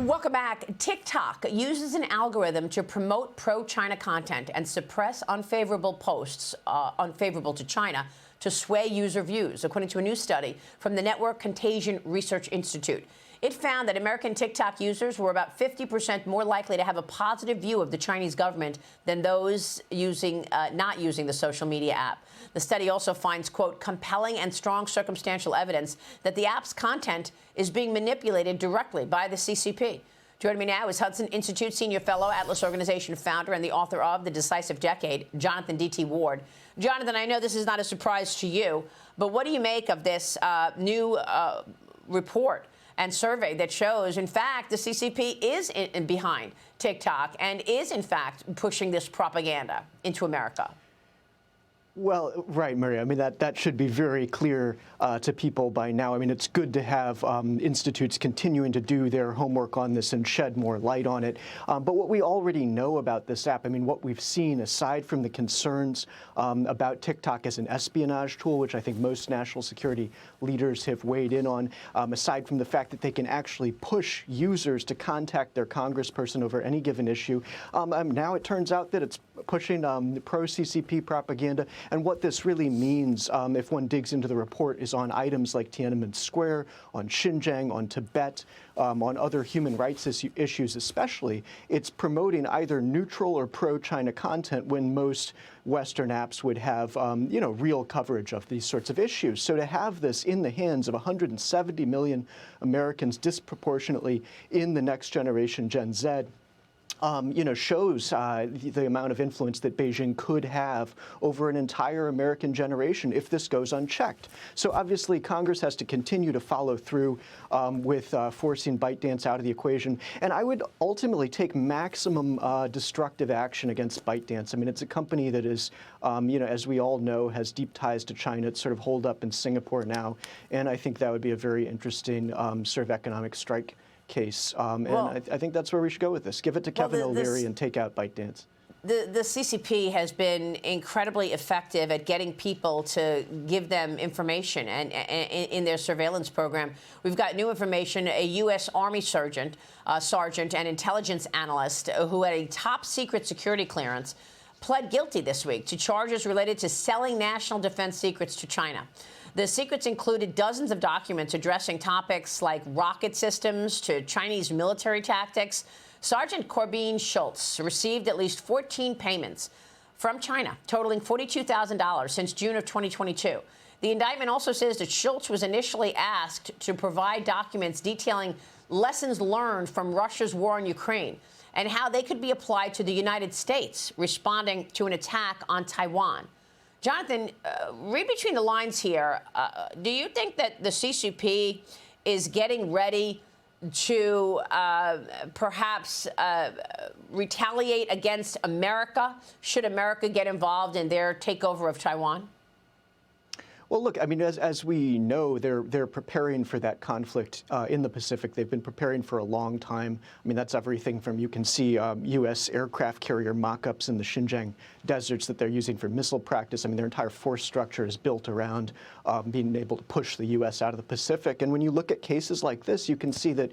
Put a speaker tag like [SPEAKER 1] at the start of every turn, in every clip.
[SPEAKER 1] Welcome back. TikTok uses an algorithm to promote pro-China content and suppress unfavorable posts unfavorable to China to sway user views, according to a new study from the Network Contagion Research Institute. It found that American TikTok users were about 50% more likely to have a positive view of the Chinese government than those not using the social media app. The study also finds, quote, compelling and strong circumstantial evidence that the app's content is being manipulated directly by the CCP. Joining me now is Hudson Institute Senior Fellow, Atlas Organization founder, and the author of The Decisive Decade, Jonathan D.T. Ward. Jonathan, I know this is not a surprise to you, but what do you make of this new report and survey that shows, in fact, the CCP is behind TikTok and is, in fact, pushing this propaganda into America?
[SPEAKER 2] Well, right, Maria. I mean, that should be very clear to people by now. I mean, it's good to have institutes continuing to do their homework on this and shed more light on it. But what we already know about this app, I mean, what we've seen, aside from the concerns about TikTok as an espionage tool, which I think most national security leaders have weighed in on, aside from the fact that they can actually push users to contact their congressperson over any given issue, now it turns out that it's pushing pro-CCP propaganda. And what this really means, if one digs into the report, is on items like Tiananmen Square, on Xinjiang, on Tibet, on other human rights issues especially, it's promoting either neutral or pro-China content when most Western apps would have, real coverage of these sorts of issues. So to have this in the hands of 170 million Americans disproportionately in the next generation, Gen Z, shows the amount of influence that Beijing could have over an entire American generation if this goes unchecked. So obviously, Congress has to continue to follow through with forcing ByteDance out of the equation. And I would ultimately take maximum destructive action against ByteDance. I mean, it's a company that is, as we all know, has deep ties to China. It's sort of holed up in Singapore now. And I think that would be a very interesting sort of economic strike case. And I think that's where we should go with this. Give it to Kevin O'Leary and take out ByteDance.
[SPEAKER 1] The CCP has been incredibly effective at getting people to give them information and in their surveillance program. We've got new information. A U.S. Army sergeant and intelligence analyst who had a top secret security clearance pled guilty this week to charges related to selling national defense secrets to China. The secrets included dozens of documents addressing topics like rocket systems to Chinese military tactics. Sergeant Corbin Schultz received at least 14 payments from China, totaling $42,000 since June of 2022. The indictment also says that Schultz was initially asked to provide documents detailing lessons learned from Russia's war in Ukraine and how they could be applied to the United States responding to an attack on Taiwan. Jonathan, read between the lines here. Do you think that the CCP is getting ready to perhaps retaliate against America? Should America get involved in their takeover of Taiwan?
[SPEAKER 2] Well, look, I mean, as we know, they're preparing for that conflict in the Pacific. They've been preparing for a long time. I mean, that's everything from, you can see U.S. aircraft carrier mock-ups in the Xinjiang deserts that they're using for missile practice. I mean, their entire force structure is built around being able to push the U.S. out of the Pacific. And when you look at cases like this, you can see that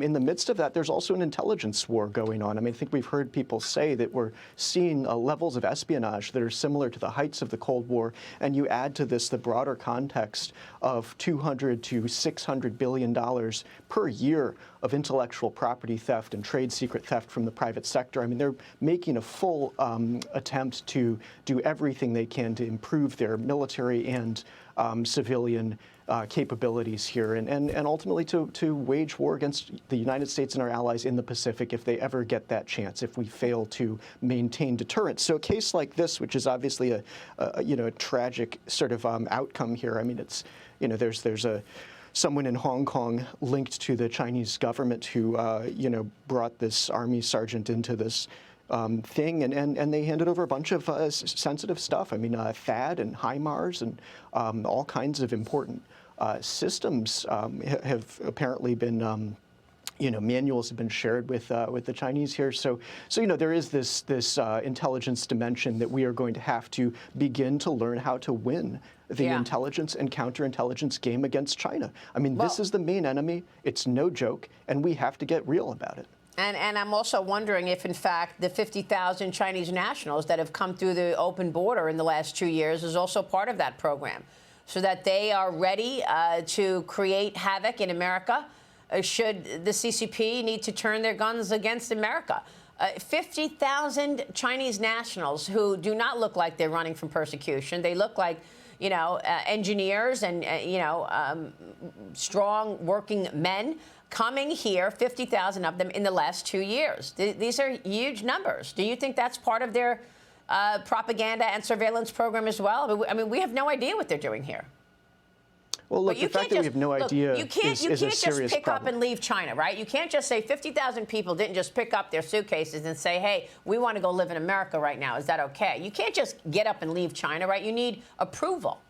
[SPEAKER 2] in the midst of that, there's also an intelligence war going on. I mean, I think we've heard people say that we're seeing levels of espionage that are similar to the heights of the Cold War. And you add to this the broader context of $200 to $600 billion per year of intellectual property theft and trade secret theft from the private sector. I mean, they're making a full attempt to do everything they can to improve their military and civilian capabilities here, and ultimately to wage war against the United States and our allies in the Pacific if they ever get that chance, if we fail to maintain deterrence. So a case like this, which is obviously a tragic sort of outcome here. I mean, it's, there's someone in Hong Kong linked to the Chinese government who, brought this army sergeant into this thing, and they handed over a bunch of sensitive stuff. I mean, THAAD and HIMARS and all kinds of important systems have apparently been, manuals have been shared with the Chinese here. So there is this intelligence dimension that we are going to have to begin to learn how to win the intelligence and counterintelligence game against China. I mean, this is the main enemy. It's no joke, and we have to get real about it.
[SPEAKER 1] And I'm also wondering if, in fact, the 50,000 Chinese nationals that have come through the open border in the last 2 years is also part of that program, so that they are ready to create havoc in America should the CCP need to turn their guns against America. 50,000 Chinese nationals who do not look like they're running from persecution. They look like, you know, engineers and, strong working men coming here, 50,000 of them in the last 2 years. These are huge numbers. Do you think that's part of their propaganda and surveillance program as well? I mean, we have no idea what they're doing here.
[SPEAKER 2] Well, look, the fact that we have no idea is a serious problem. You can't just pick up
[SPEAKER 1] and leave China, right? You can't just say 50,000 people didn't just pick up their suitcases and say, hey, we want to go live in America right now. Is that okay? You can't just get up and leave China, right? You need approval.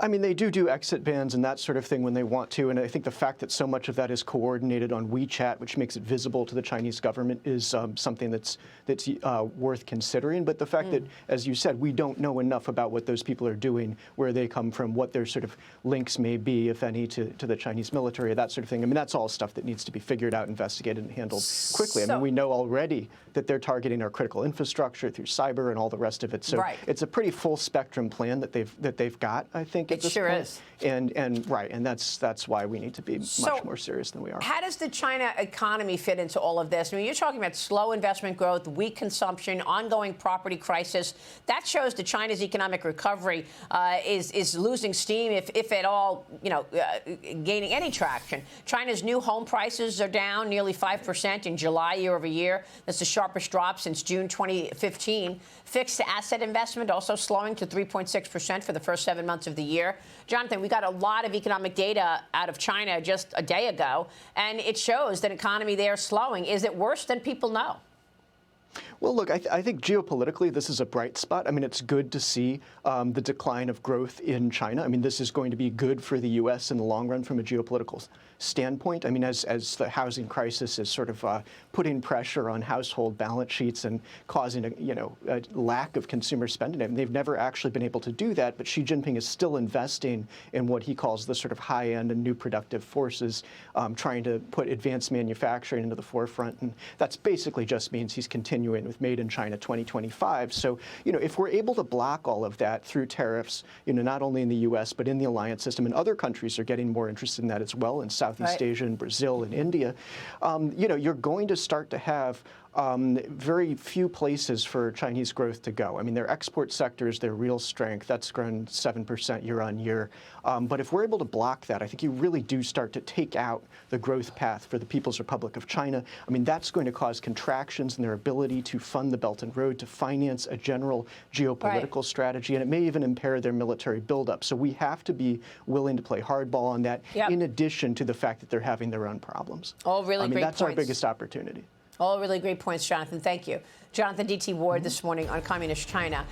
[SPEAKER 2] I mean, they do exit bans and that sort of thing when they want to, and I think the fact that so much of that is coordinated on WeChat, which makes it visible to the Chinese government, is something that's worth considering. But the fact that, as you said, we don't know enough about what those people are doing, where they come from, what their sort of links may be, if any, to the Chinese military, that sort of thing. I mean, that's all stuff that needs to be figured out, investigated, and handled quickly. I mean, we know already that they're targeting our critical infrastructure through cyber and all the rest of it. So it's a pretty full spectrum plan that they've got, I think.
[SPEAKER 1] It sure is.
[SPEAKER 2] And that's why we need to be much more serious than we are.
[SPEAKER 1] How does the China economy fit into all of this? I mean, you're talking about slow investment growth, weak consumption, ongoing property crisis. That shows that China's economic recovery is losing steam, if at all, gaining any traction. China's new home prices are down nearly 5% in July year over year. That's the sharpest drop since June 2015. Fixed asset investment also slowing to 3.6% for the first 7 months of the year. Jonathan, we got a lot of economic data out of China just a day ago, and it shows that economy there is slowing. Is it worse than people know?
[SPEAKER 2] Well, look, I think geopolitically this is a bright spot. I mean, it's good to see the decline of growth in China. I mean, this is going to be good for the U.S. in the long run from a geopolitical standpoint. I mean, as the housing crisis is sort of putting pressure on household balance sheets and causing a lack of consumer spending. I mean, they've never actually been able to do that, but Xi Jinping is still investing in what he calls the sort of high-end and new productive forces, trying to put advanced manufacturing into the forefront. And that's basically just means he's continuing with Made in China 2025. So, if we're able to block all of that through tariffs, not only in the U.S., but in the alliance system, and other countries are getting more interested in that as well, in Southeast Asia and Brazil and India, you're going to start to have very few places for Chinese growth to go. I mean, their export sector is their real strength. That's grown 7% year on year. But if we're able to block that, I think you really do start to take out the growth path for the People's Republic of China. I mean, that's going to cause contractions in their ability to fund the Belt and Road, to finance a general geopolitical strategy, and it may even impair their military buildup. So we have to be willing to play hardball on that, in addition to the fact that they're having their own problems.
[SPEAKER 1] All really great
[SPEAKER 2] that's
[SPEAKER 1] points.
[SPEAKER 2] Our biggest opportunity.
[SPEAKER 1] All really great points, Jonathan. Thank you. Jonathan D.T. Ward this morning on Communist China.